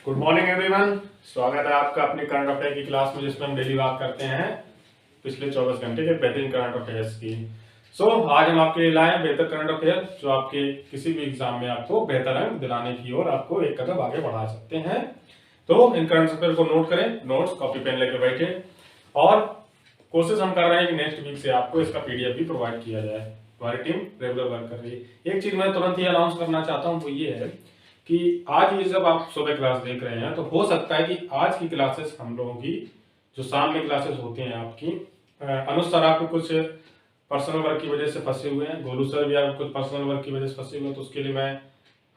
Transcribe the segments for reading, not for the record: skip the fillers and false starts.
Good morning everyone. स्वागत है आपका अपनी करंट अफेयर की क्लास में, जिसमें हम डेली बात करते हैं पिछले 24 घंटे के बेहतरीन करंट अफेयर्स की। आज हम आपके लिए लाए हैं बेहतर करंट अफेयर, जो आपके किसी भी एग्जाम में आपको बेहतर अंक दिलाने की ओर आपको एक कदम आगे बढ़ा सकते हैं। तो इन करंट अफेयर को नोट करें, नोट्स कॉपी पेन लेकर बैठे, और कोशिश हम कर रहे हैं कि नेक्स्ट वीक से आपको इसका पीडीएफ भी प्रोवाइड किया जाए। हमारी टीम रेगुलर वर्क कर रही है। एक चीज मैं तुरंत ही अनाउंस करना चाहता हूँ, वो ये है कि आज ये जब आप सुबह क्लास देख रहे हैं तो हो सकता है कि आज की क्लासेस हम लोगों की जो शाम में क्लासेस होती हैं आपकी, अनुज सर आपको कुछ पर्सनल वर्क की वजह से फंसे हुए हैं, गोलू सर भी आपको कुछ पर्सनल वर्क की वजह से फंसे हुए हैं, तो उसके लिए मैं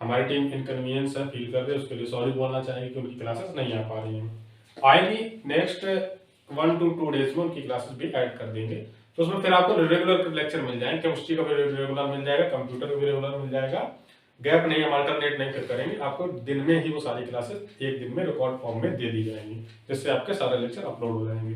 हमारी टीम इनकन्वीनियंस है फील कर रही है, उसके लिए सॉरी बोलना चाहिए कि उनकी क्लासेस नहीं आ पा रही हैं। आएंगी नेक्स्ट 1 to 2 डेज में उनकी क्लासेस भी ऐड कर देंगे, तो उसमें फिर आपको रेगुलर लेक्चर मिल जाएंगे। केमिस्ट्री का भी रेगुलर मिल जाएगा, कंप्यूटर का भी रेगुलर मिल जाएगा। गैप नहीं, हम अल्टरनेट नहीं फिर करेंगे, आपको दिन में ही वो सारी क्लासेस एक दिन में रिकॉर्ड फॉर्म में दे दी जाएंगी, जिससे आपके सारे लेक्चर अपलोड हो जाएंगे।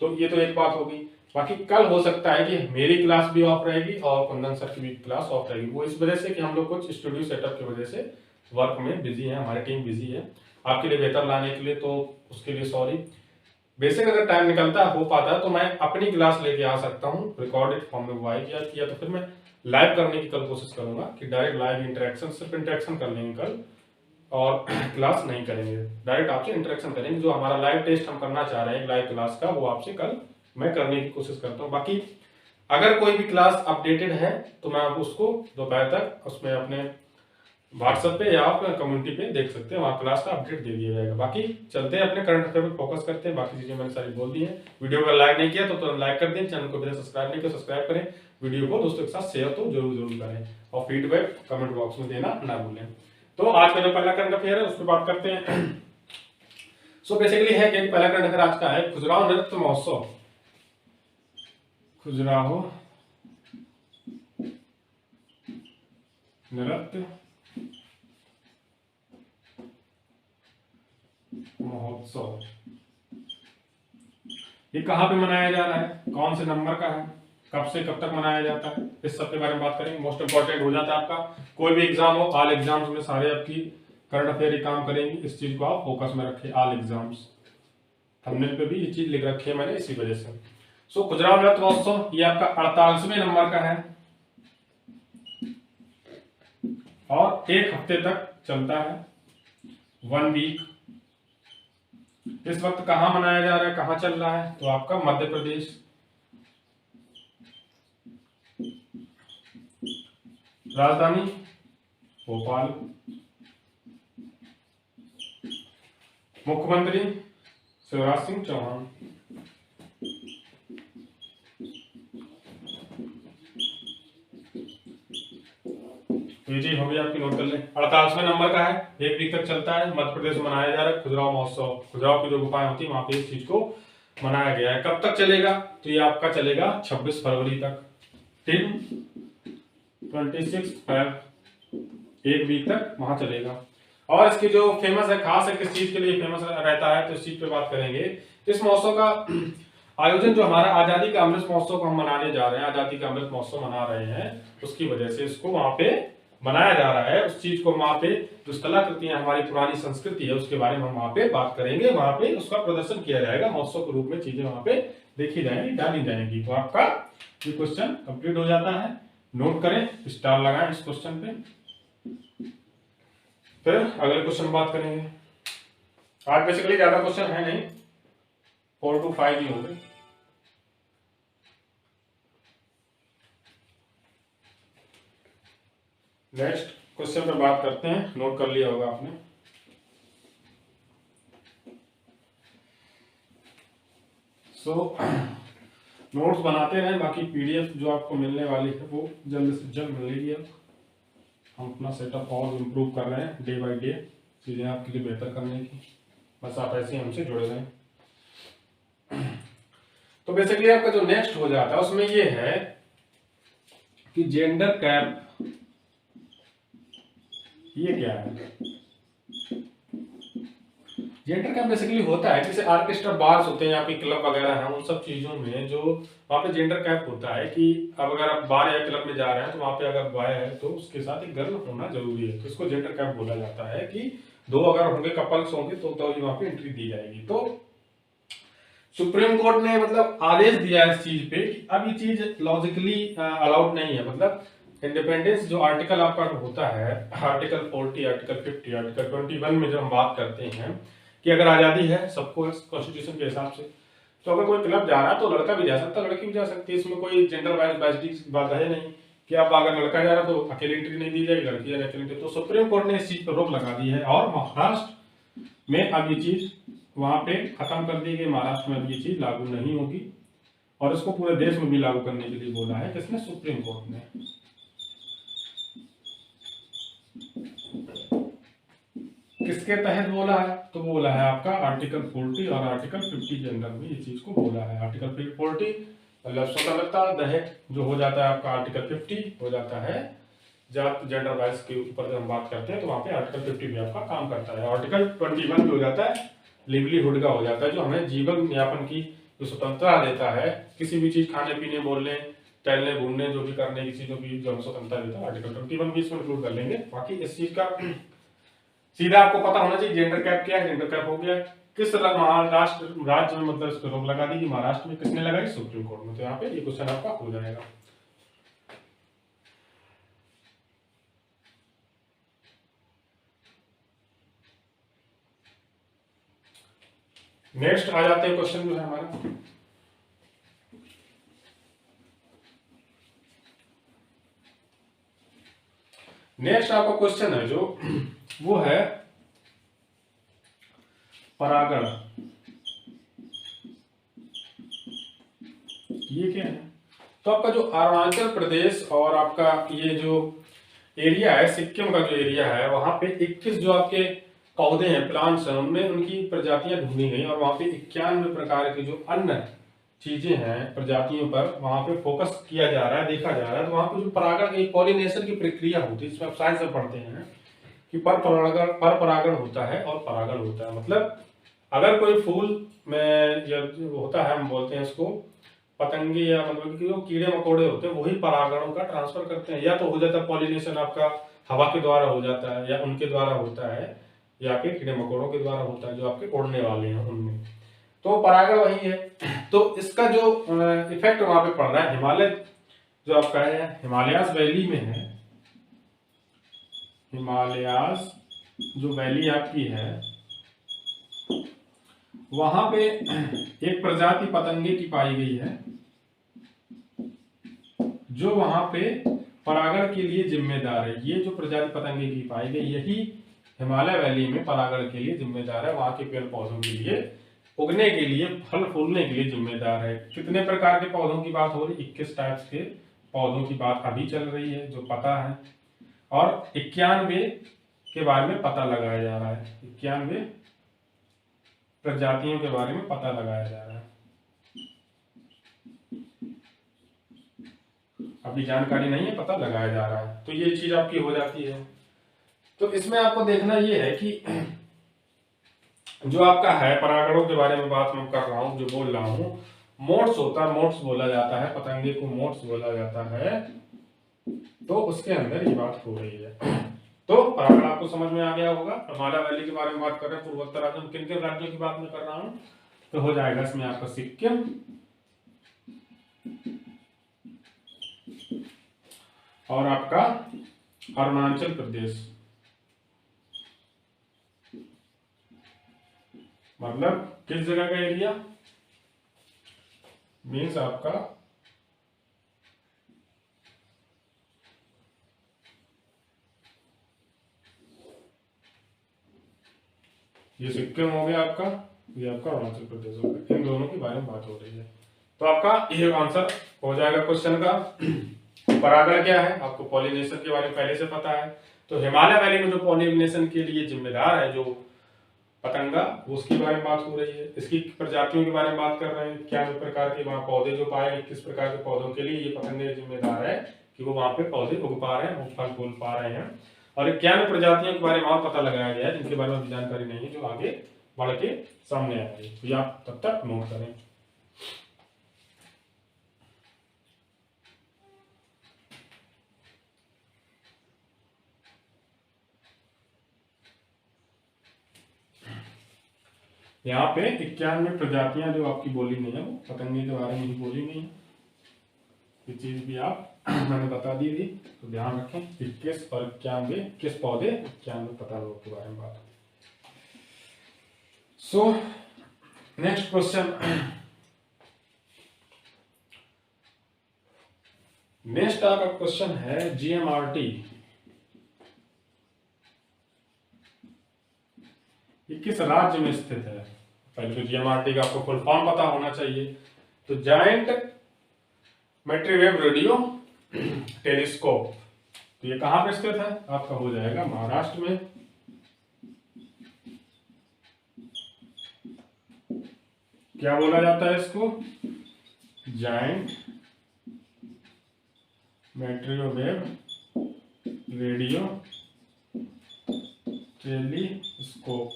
तो ये तो एक बात होगी। बाकी कल हो सकता है कि मेरी क्लास भी ऑफ रहेगी और कुंदन सर की भी क्लास ऑफ रहेगी। वो इस वजह से कि हम लोग कुछ स्टूडियो सेटअप की वजह से वर्क में बिजी है, हमारी टीम बिजी है आपके लिए बेहतर लाने के लिए, तो उसके लिए सॉरी। बेसिक अगर टाइम निकलता हो पाता है तो मैं अपनी क्लास लेके आ सकता हूँ रिकॉर्डेड फॉर्म में वाई किया तो फिर मैं लाइव करने की कल कोशिश करूंगा कि डायरेक्ट लाइव इंटरेक्शन, सिर्फ इंटरेक्शन कर लेंगे कल, और क्लास नहीं करेंगे, डायरेक्ट आपसे इंटरेक्शन करेंगे। जो हमारा लाइव टेस्ट हम करना चाह रहे हैं लाइव क्लास का, वो आपसे कल मैं करने की कोशिश करता हूँ। बाकी अगर कोई भी क्लास अपडेटेड है तो मैं उसको दोपहर तक उसमें अपने व्हाट्सएप पे या आप कम्युनिटी पे देख सकते हैं, वहाँ क्लास का अपडेट दे दिया जाएगा। बाकी चलते हैं अपने करंट अफेयर पे फोकस करते हैं। बाकी चीजें मैंने सारी बोल दी है। वीडियो को लाइक नहीं किया तो लाइक कर दें, चैनल को भी सब्सक्राइब नहीं किया सब्सक्राइब करें, वीडियो को दोस्तों के साथ शेयर तो जरूर करें, और फीडबैक कमेंट बॉक्स में देना ना भूलें। तो आज का जो पहला करंट अफेयर है उस पर बात करते हैं। बेसिकली है कि पहला करंट अफेयर आज का है खजुराहो नृत्य महोत्सव। खजुराहो नृत्य महोत्सव, ये कहाँ पे मनाया जा रहा है, कौन से नंबर का है, कब से कब तक मनाया जाता है, इस सब के बारे में बात करेंगे। मोस्ट इंपॉर्टेंट हो जाता है आपका कोई भी एग्जाम हो, ऑल एग्जाम्स में सारे आपकी करंट अफेयर ही काम करेंगी। इस चीज को आप फोकस में रखें, ऑल एग्जाम्स। थंबनेल पे भी ये चीज लिख रखी है मैंने इसी वजह से। खजुराहो नृत्य महोत्सव ये आपका 48वें नंबर का है और एक हफ्ते तक चलता है, 1 वीक। इस वक्त कहां मनाया जा रहा है, कहां चल रहा है, तो आपका मध्य प्रदेश। राजधानी भोपाल। मुख्यमंत्री शिवराज सिंह चौहान। ये चीज होगी आपकी, नोट कर लें। 48वें नंबर का है, 1 वीक तक चलता है, मध्य प्रदेश में मनाया जा रहा है खजुराहो महोत्सव। खजुराहो की जो गुफाएं होती है वहां पे इस चीज को मनाया गया है। कब तक चलेगा, तो ये आपका चलेगा 26 फरवरी तक, टिल 26 फरवरी, 1 वीक तक वहां चलेगा। और इसकी जो फेमस है, खास है, किस चीज के लिए फेमस रहता है, तो इस चीज पे बात करेंगे। इस महोत्सव का आयोजन जो हमारा आजादी का अमृत महोत्सव को हम मनाने जा रहे हैं, आजादी का अमृत महोत्सव मना रहे हैं, उसकी वजह से इसको वहां पे मनाया जा रहा है। उस चीज को वहां पे जो कलाकृतियां हमारी पुरानी संस्कृति है उसके बारे में हम वहां पे बात करेंगे, वहां पे उसका प्रदर्शन किया जाएगा, महोत्सव के रूप में चीजें वहां पे देखी जाएंगी, डाली जाएंगी। तो आपका ये क्वेश्चन कंप्लीट हो जाता है। नोट करें, स्टार लगाएं इस क्वेश्चन पे। फिर अगले क्वेश्चन बात करेंगे। आज बेसिकली ज्यादा क्वेश्चन है नहीं, 4 to 5 ही होंगे। नेक्स्ट क्वेश्चन पर बात करते हैं, नोट कर लिया होगा आपने। नोट्स बनाते रहें, बाकी पीडीएफ जो आपको मिलने वाली है वो जल्द से जल्द मिलेगी। अब हम अपना सेटअप और इम्प्रूव कर रहे हैं डे बाय डे, चीजें आपके लिए बेहतर करने की, बस आप ऐसे ही हमसे जुड़े रहें। तो बेसिकली आपका जो नेक्स्ट हो जाता है उसमें ये है कि जेंडर गैप, ये क्या है। जेंडर कैंप बेसिकली होता है, जैसे ऑर्केस्ट्रा बार्स होते हैं या फिर क्लब वगैरह हैं, उन सब चीजों में जो वहाँ पे जेंडर कैंप होता है कि अब अगर आप बार या क्लब में जा रहे हैं तो वहाँ पे अगर बॉय है तो उसके साथ एक गर्ल होना जरूरी है, तो इसको जेंडर कैंप बोला जाता है कि दो अगर होंगे, कपल्स होंगे, तो ही वहां पे एंट्री दी जाएगी। तो सुप्रीम कोर्ट ने मतलब आदेश दिया इस चीज पे कि अब ये चीज लॉजिकली अलाउड नहीं है। मतलब इंडिपेंडेंस जो आर्टिकल आपका होता है, आर्टिकल 40, आर्टिकल 50, आर्टिकल 21 में जब हम बात करते हैं कि अगर आजादी है सबको कॉन्स्टिट्यूशन के हिसाब से, तो अगर कोई क्लब जा रहा है तो लड़का भी जा सकता है, लड़की भी जा सकती है। इसमें कोई जेंडर वाइज की बात है नहीं कि अब अगर लड़का जा रहा है तो अकेले एंट्री नहीं दी जाएगी, लड़की जा रही अकेले एंट्री। तो सुप्रीम कोर्ट ने इस चीज पर रोक लगा दी है और महाराष्ट्र में अब ये चीज वहां पे खत्म कर दी गई। महाराष्ट्र में अब ये चीज लागू नहीं होगी और इसको पूरे देश में भी लागू करने के लिए बोला है किसने? सुप्रीम कोर्ट ने। किसके तहत बोला है? तो बोला है आपका आर्टिकल 40 और आर्टिकल 50 के अंदर में ये चीज को बोला है। आर्टिकल 40 मतलब स्वतंत्रता दहेज जो हो जाता है आपका, आर्टिकल 50 हो जाता है जात जेंडर वाइज के ऊपर जब हम बात करते हैं तो वहां पे आर्टिकल 50 भी आपका काम करता है। आर्टिकल 21 भी हो जाता है लिवलीहुड का हो जाता है, जो हमें जीवन यापन की जो स्वतंत्रता देता है, किसी भी चीज खाने पीने, बोलने, टहलने, घूमने, जो भी करने की चीजों की जो हमें स्वतंत्रता देता है, आर्टिकल 21 भी इसमें इंक्लूड कर लेंगे। बाकी इस चीज का सीधा आपको पता होना चाहिए जेंडर कैप क्या है। जेंडर कैप हो गया किस महाराष्ट्र राज्य में, मतलब इस पर रोक लगा दी कि महाराष्ट्र में किसने लगाई? सुप्रीम कोर्ट में। तो यहाँ पे ये क्वेश्चन आपका हो जाएगा। नेक्स्ट आ जाते हैं क्वेश्चन जो है हमारा, नेक्स्ट आपका क्वेश्चन है जो वो है परागण। ये क्या है? तो आपका जो अरुणाचल प्रदेश और आपका ये जो एरिया है, सिक्किम का जो एरिया है, वहां पे 21 जो आपके पौधे हैं, प्लांट्स हैं, उनमें उनकी प्रजातियां ढूंढी गई और वहां पे 91 प्रकार की जो अन्य चीजें हैं, प्रजातियों पर वहां पे फोकस किया जा रहा है, देखा जा रहा है। तो वहां पे जो परागण की पॉलिनेशन की प्रक्रिया होती है, इसमें आप साइंस में पढ़ते हैं कि पर परागण होता है और परागण होता है। मतलब अगर कोई फूल में जब होता है, हम बोलते हैं इसको पतंगे, या मतलब कि जो कीड़े मकोड़े होते हैं वही परागणों का ट्रांसफर करते हैं। या तो हो जाता है पॉलिनेशन आपका हवा के द्वारा हो जाता है, या उनके द्वारा होता है, या फिर कीड़े मकोड़ों के द्वारा होता है जो आपके उड़ने वाले हैं उनमें। तो परागण वही है। तो इसका जो इफेक्ट वहां पे पड़ रहा है, हिमालय जो आपका है, हिमालयास वैली में है, हिमालयास जो वैली आपकी है, वहां पे एक प्रजाति पतंगे की पाई गई है जो वहां पे परागण के लिए जिम्मेदार है। ये जो प्रजाति पतंगे की पाई गई, यही हिमालय वैली में परागण के लिए जिम्मेदार है, वहां के पेड़ पौधों के लिए उगने के लिए, फल फूलने के लिए जिम्मेदार है। कितने प्रकार के पौधों की बात हो रही? 21 टाइप्स के पौधों की बात अभी चल रही है जो पता है, और 91 के बारे में पता लगाया जा रहा है। 91 प्रजातियों के बारे में पता लगाया जा रहा है। अभी जानकारी नहीं है, पता लगाया जा रहा है। तो ये चीज आपकी हो जाती है। तो इसमें आपको देखना ये है कि जो आपका है परागणों के बारे में बात मैं कर रहा हूं, जो बोल रहा हूं, मोट्स होता है, मोट्स बोला जाता है, पतंगे को मोट्स बोला जाता है। तो उसके अंदर ये बात हो रही है। तो परागण आपको समझ में आ गया होगा। हिमालय वैली के बारे में बात कर रहे हैं, पूर्वोत्तर राज्यों, किन किन राज्यों की बात मैं कर रहा हूं? तो हो जाएगा इसमें आपका सिक्किम, और आपका अरुणाचल प्रदेश। मतलब किस जगह का एरिया? मीन्स आपका ये सिक्किम हो गया आपका, ये आपका अरुणाचल प्रदेश हो गया। इन दोनों के बारे में बात हो रही है। तो आपका ये आंसर हो जाएगा क्वेश्चन का। परागण क्या है? आपको पॉलिनेशन के बारे में पहले से पता है। तो हिमालय वैली में जो पॉलिनेशन के लिए जिम्मेदार है जो पतंगा, उसके बारे में बात हो रही है। इसकी प्रजातियों के बारे में बात कर रहे हैं, क्या प्रकार के वहां पौधे जो पाए, किस प्रकार के पौधों के लिए ये पतंगे जिम्मेदार है कि वो वहां पे पौधे उग पा रहे हैं, वो फल फूल पा रहे हैं। और क्या प्रजातियों के बारे में और पता लगाया गया है जिनके बारे में जानकारी नहीं है, जो आगे बढ़ के सामने आएगी। तो ये आप तब तक नोट करें। यहाँ पे 91 प्रजातियां जो आपकी बोली नहीं है, वो पतंगे के बारे में ही बोली नहीं है। ये चीज भी आप मैंने बता दी थी, तो ध्यान रखें। 21 और 91 किस पौधे, 91 पतंगों के बारे में बात। सो नेक्स्ट क्वेश्चन, नेक्स्ट आपका क्वेश्चन है जीएमआरटी, ये किस राज्य में स्थित है। पहले तो जीएमआरटी का आपको फुल फॉर्म पता होना चाहिए। तो जायंट माइक्रोवेव रेडियो टेलीस्कोप, तो ये कहां पे स्थित है, आपका हो जाएगा महाराष्ट्र में। क्या बोला जाता है इसको, जायंट माइक्रोवेव रेडियो टेलीस्कोप,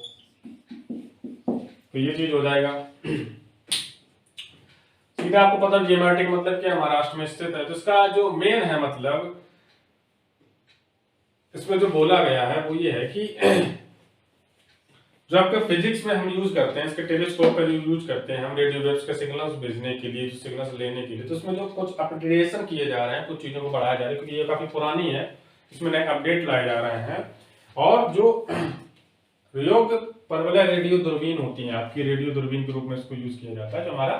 तो ये चीज हो जाएगा। सीधा आपको पता जीएमआरटी का मतलब क्या, महाराष्ट्र में स्थित है। तो इसका जो मेन है मतलब, इसमें जो बोला गया है वो ये है कि जो आपके फिजिक्स में हम यूज करते हैं, इसके टेलीस्कोप का यूज करते हैं हम रेडियो वेव्स के सिग्नल्स भेजने के लिए, सिग्नल्स लेने के लिए, तो उसमें जो कुछ अपग्रेडेशन किए जा रहे हैं, कुछ चीजों को बढ़ाया जा रहा है, क्योंकि ये काफी पुरानी है, इसमें नए अपडेट लाए जा रहे हैं। और जो प्रयोग परवलय रेडियो दूरबीन होती है आपकी, रेडियो दूरबीन के रूप में इसको यूज किया जाता है। जो हमारा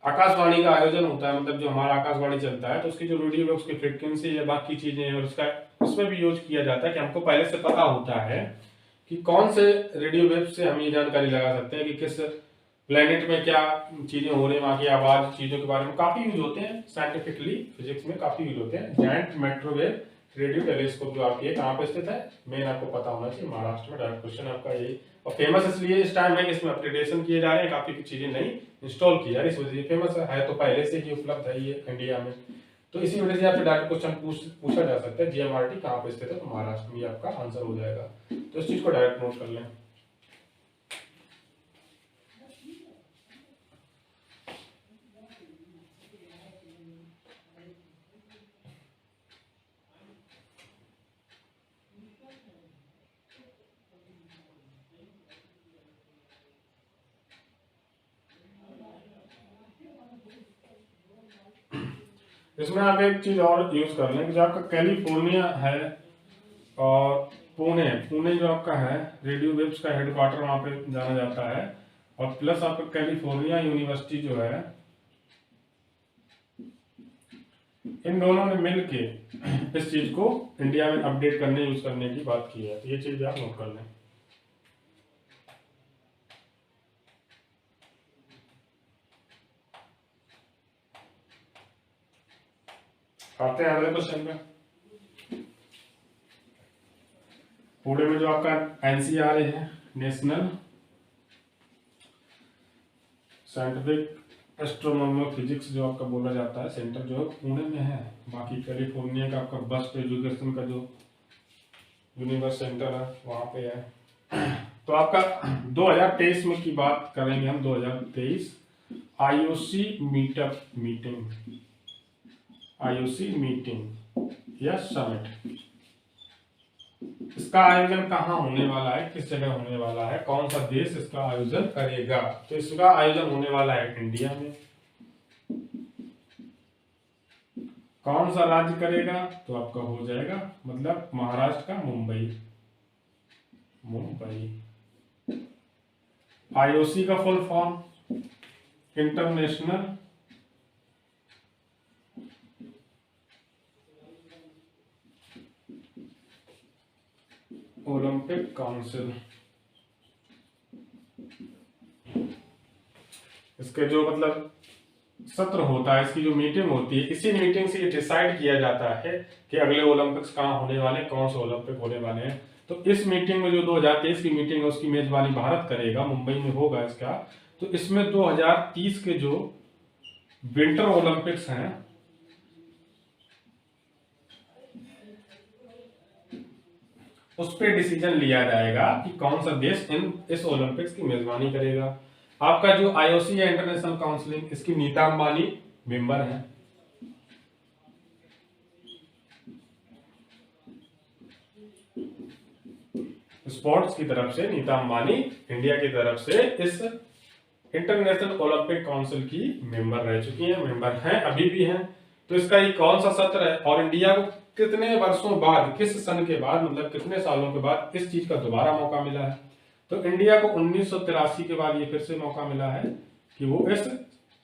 आकाशवाणी का आयोजन होता है, मतलब जो हमारा आकाशवाणी चलता है, तो उसकी जो रेडियो वेव्स की फ्रीक्वेंसी या बाकी चीजें हैं, और उसका उसमें भी यूज किया जाता है कि हमको पहले से पता होता है कि कौन से रेडियो वेव से हम ये जानकारी लगा सकते हैं कि किस प्लेनेट में क्या चीजें हो रही हैं, वहां की आवाज, चीजों के बारे में काफी यूज होते हैं। साइंटिफिकली फिजिक्स में काफी यूज होते हैं। जायंट माइक्रोवेव रेडियो टेलीस्कोप जो आपकी कहाँ पे स्थित है, मेन आपको पता होना चाहिए, महाराष्ट्र में। डायरेक्ट क्वेश्चन आपका यही, और फेमस इसलिए इस टाइम है कि इसमें अपग्रेडेशन किए जा रहे हैं, काफी चीजें नई इंस्टॉल की जा रही है, इस वजह से फेमस है। तो पहले से ही उपलब्ध है ये इंडिया में, तो इसी वजह से आपसे डायरेक्ट क्वेश्चन पूछा जा सकता है जीएमआरटी कहाँ पे स्थित है, तो महाराष्ट्र में आपका आंसर हो जाएगा। तो इस चीज को डायरेक्ट नोट कर लें। इसमें आप एक चीज और यूज कर लें कि जो आपका कैलिफोर्निया है और पुणे, पुणे जो आपका है, रेडियो वेव्स का हेडक्वार्टर वहां पे जाना जाता है, और प्लस आपका कैलिफोर्निया यूनिवर्सिटी जो है, इन दोनों ने मिलके इस चीज को इंडिया में अपडेट करने, यूज करने की बात की है। तो ये चीज आप नोट कर लें। आते हैं अगले क्वेश्चन पे। पुणे में जो आपका एनसीआर है, नेशनल साइंटिफिक एस्ट्रोनॉमी फिजिक्स जो आपका बोला जाता है, सेंटर जो है पुणे में है। बाकी कैलिफोर्निया का आपका बस्ट एजुकेशन का जो यूनिवर्स सेंटर है वहां पे है। तो आपका 2023 में की बात करेंगे हम, 2023 आईओसी मीटिंग या समिट, इसका आयोजन कहाँ होने वाला है, किस जगह होने वाला है, कौन सा देश इसका आयोजन करेगा। तो इसका आयोजन होने वाला है इंडिया में। कौन सा राज्य करेगा, तो आपका हो जाएगा मतलब महाराष्ट्र का मुंबई। आईओसी का full form international Olympic council. इसके जो मतलब सत्र होता है, इसकी जो मीटिंग होती है, इसी मीटिंग से ये डिसाइड किया जाता है कि अगले ओलंपिक्स कहाँ होने वाले हैं, कौन से ओलंपिक होने वाले हैं। तो इस मीटिंग में जो 2023 की मीटिंग है उसकी मेजबानी भारत करेगा, मुंबई में होगा इसका। तो इसमें 2030 के जो विंटर ओलंपिक्स हैं उस पर डिसीजन लिया जाएगा कि कौन सा देश इस ओलंपिक्स की मेजबानी करेगा। आपका जो आईओसी है, इंटरनेशनल काउंसिलिंग, इसकी नीता अंबानी मेंबर है। स्पोर्ट्स की तरफ से नीता अंबानी इंडिया की तरफ से इस इंटरनेशनल ओलंपिक काउंसिल की मेंबर रह चुकी हैं, मेंबर हैं, अभी भी हैं। तो इसका ये कौन सा सत्र है और इंडिया को कितने वर्षों बाद, किस सन के बाद, मतलब कितने सालों के बाद इस चीज का दोबारा मौका मिला है? तो इंडिया को 1983 के बाद ये फिर से मौका मिला है कि वो इस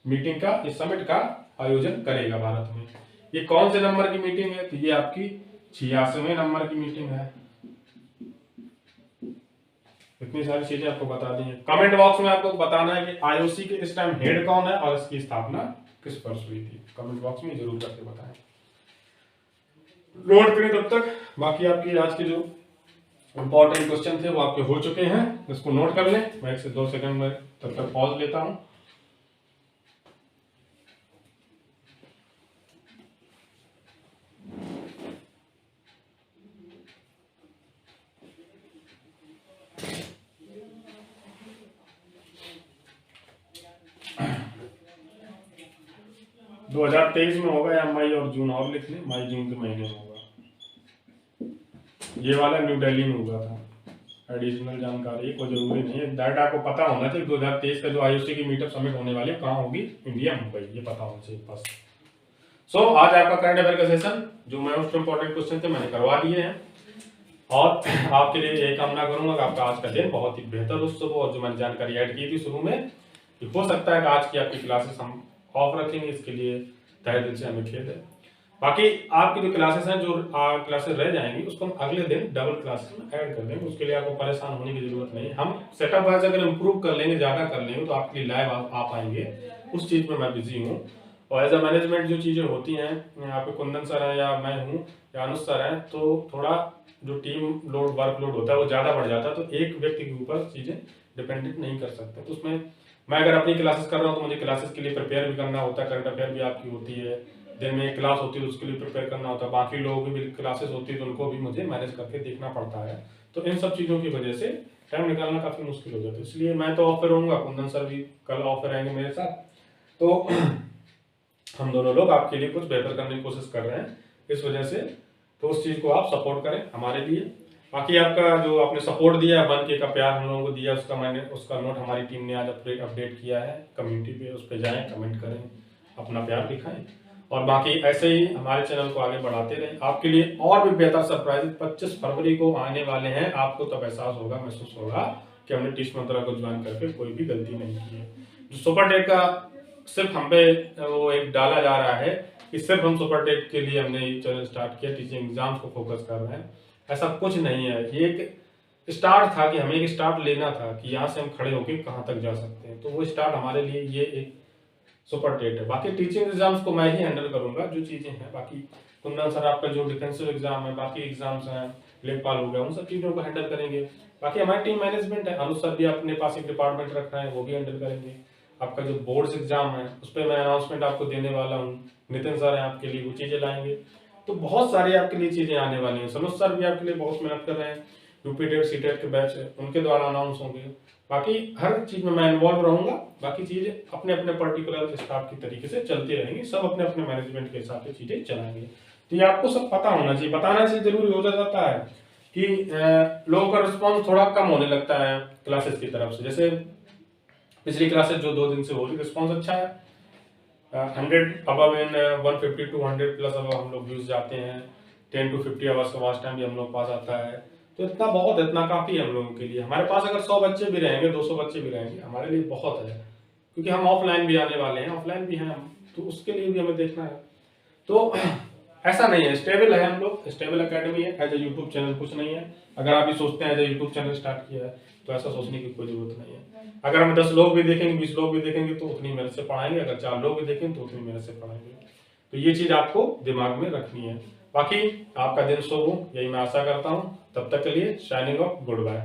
मीटिंग का, इस समिट का आयोजन करेगा भारत में। ये कौन से नंबर की मीटिंग है? तो ये आपकी 86वें नंबर की मीटिंग है। इतनी सारी चीजें आपको बता दी है। कमेंट बॉक्स में आपको बताना है कि आईओसी के इस टाइम हेड कौन है और इसकी स्थापना किस वर्ष हुई थी। कमेंट बॉक्स में जरूर करके बताएं। नोट करें तब तक। बाकी आपकी आज के जो इंपॉर्टेंट क्वेश्चन थे वो आपके हो चुके हैं, इसको नोट कर लें। मैं 1 से 2 सेकंड में तब तक पॉज लेता हूं। दो 2023 में होगा या मई और जून और लिख लें, मई जून के महीने में होगा। ये वाला न्यू दिल्ली में हुआ था। एडिशनल जानकारी कोई जरूरी नहीं है, डायरेक्ट आपको पता होना चाहिए 2023 का जो आईओसी की मीटअप समिट होने वाली है कहाँ होगी, इंडिया मुंबई, ये पता होना चाहिए बस। सो आज आपका करंट अफेयर का सेशन जो मोस्ट इंपॉर्टेंट क्वेश्चन थे मैंने करवा दिए हैं और आपके लिए यही कामना करूंगा कि आपका आज का दिन बहुत ही बेहतर हो और जो मैंने जानकारी ऐड की थी शुरू में, हो सकता है कि आज की आपकी क्लासेस हम ऑफ रखेंगे, इसके लिए तहे दिल से हमें खेद है। बाकी आपकी जो क्लासेस हैं, जो क्लासेस रह जाएंगी उसको हम अगले दिन डबल क्लासेस में ऐड कर देंगे, उसके लिए आपको परेशान होने की जरूरत नहीं है। हम सेटअप वाइज अगर इम्प्रूव कर लेंगे, ज्यादा कर लेंगे तो आपके लिए लाइव आ पाएंगे, उस चीज में मैं बिजी हूँ। और एज अ मैनेजमेंट जो चीजें होती हैं, यहाँ पे कुंदन सर है या मैं हूँ या अनुज सर है, तो थोड़ा जो टीम लोड वर्कलोड होता है वो ज्यादा बढ़ जाता है, तो एक व्यक्ति के ऊपर चीजें डिपेंडेंट नहीं कर सकते। तो उसमें मैं अगर अपनी क्लासेस कर रहा हूँ तो मुझे क्लासेस के लिए प्रिपेयर भी करना होता है, करंट अफेयर भी आपकी होती है, दिन में एक क्लास होती है उसके लिए प्रिपेयर करना होता है, बाकी लोगों की भी क्लासेस होती है तो उनको भी मुझे मैनेज करके देखना पड़ता है। तो इन सब चीज़ों की वजह से टाइम निकालना काफ़ी मुश्किल हो जाता है, इसलिए मैं तो ऑफ पे रहूँगा, कुंदन सर भी कल ऑफ पे रहेंगे मेरे साथ, तो हम दोनों लोग आपके लिए कुछ बेहतर करने की कोशिश कर रहे हैं इस वजह से। तो उस चीज़ को आप सपोर्ट करें हमारे लिए। बाकी आपका जो आपने सपोर्ट दिया, 1K का प्यार हम लोगों को दिया, उसका नोट हमारी टीम ने आज अपडेट किया है कम्युनिटी पे, उस पर जाएं, कमेंट करें, अपना प्यार दिखाएं और बाकी ऐसे ही हमारे चैनल को आगे बढ़ाते रहें। आपके लिए और भी बेहतर सरप्राइज 25 फरवरी को आने वाले हैं। आपको तब एहसास होगा, महसूस होगा कि हमने टीच मंत्रा को ज्वाइन करके कोई भी गलती नहीं की है। जो सुपर टेट का सिर्फ हम पे वो एक डाला जा रहा है कि सिर्फ हम सुपर टेट के लिए हमने ये चैनल स्टार्ट किया, टीचिंग एग्जाम्स को फोकस कर रहे हैं, ऐसा कुछ नहीं है। ये एक स्टार्ट था कि हमें एक स्टार्ट लेना था कि यहाँ से हम खड़े होकर कहाँ तक जा सकते हैं, तो वो स्टार्ट हमारे लिए ये एक सुपर टेट है। बाकी टीचिंग एग्जाम्स को मैं ही हैंडल करूंगा, जो चीजें हैं बाकी कुंदन सर आपका जो डिफेंसिव एग्जाम है, बाकी एग्जाम्स हैं, लेखपाल हो गया, उन सब चीजों को हैंडल करेंगे। बाकी हमारी टीम मैनेजमेंट है, अनुज सर भी अपने पास एक डिपार्टमेंट रख रहे हैं, वो भी हैंडल करेंगे। आपका जो बोर्ड्स एग्जाम है उस पर मैं अनाउंसमेंट आपको देने वाला हूँ, नितिन सर है आपके लिए, वो चीजें लाएंगे। तो बहुत सारी आपके लिए चीजें आने वाली हैं। सनुज सर भी आपके लिए बहुत मेहनत कर रहे हैं, यूपी टेट सी टेट के बैच है उनके द्वारा अनाउंस होंगे। बाकी हर चीज में मैं इन्वॉल्व रहूंगा, बाकी चीजें अपने अपने पर्टिकुलर स्टाफ की तरीके से चलती रहेंगी, सब अपने अपने मैनेजमेंट के हिसाब से चीजें चलाएंगे। तो ये आपको सब पता होना चाहिए, बताना चाहिए, जरूरी हो जाता है कि लोगों का रिस्पॉन्स थोड़ा कम होने लगता है क्लासेस की तरफ से। जैसे पिछली क्लासेस जो 2 दिन से हो रही, रिस्पॉन्स अच्छा है, 100 अबव इन 150 to 100 प्लस अब हम लोग व्यूज जाते हैं, 10 to 50 आवर्स का वॉच टाइम भी हम लोग पास आता है, तो इतना बहुत, इतना काफी है हम लोगों के लिए। हमारे पास अगर 100 बच्चे भी रहेंगे, 200 बच्चे भी रहेंगे, हमारे लिए बहुत है, क्योंकि हम ऑफलाइन भी आने वाले हैं, ऑफलाइन भी हैं, तो उसके लिए भी हमें देखना है। तो ऐसा नहीं है, स्टेबल है हम लोग, स्टेबल एकेडमी है, एज ए यूट्यूब चैनल कुछ नहीं है। अगर आप भी सोचते हैं as a YouTube channel start किया है तो ऐसा सोचने की कोई जरूरत नहीं है। अगर हम 10 लोग भी देखेंगे, 20 लोग भी देखेंगे तो उतनी मेहनत से पढ़ाएंगे, अगर 4 लोग भी देखेंगे तो उतनी मेहनत से पढ़ाएंगे। तो ये चीज आपको दिमाग में रखनी है। बाकी आपका दिन शुभ हो, यही मैं आशा करता हूँ। तब तक के लिए शाइनिंग ऑफ, गुड बाय।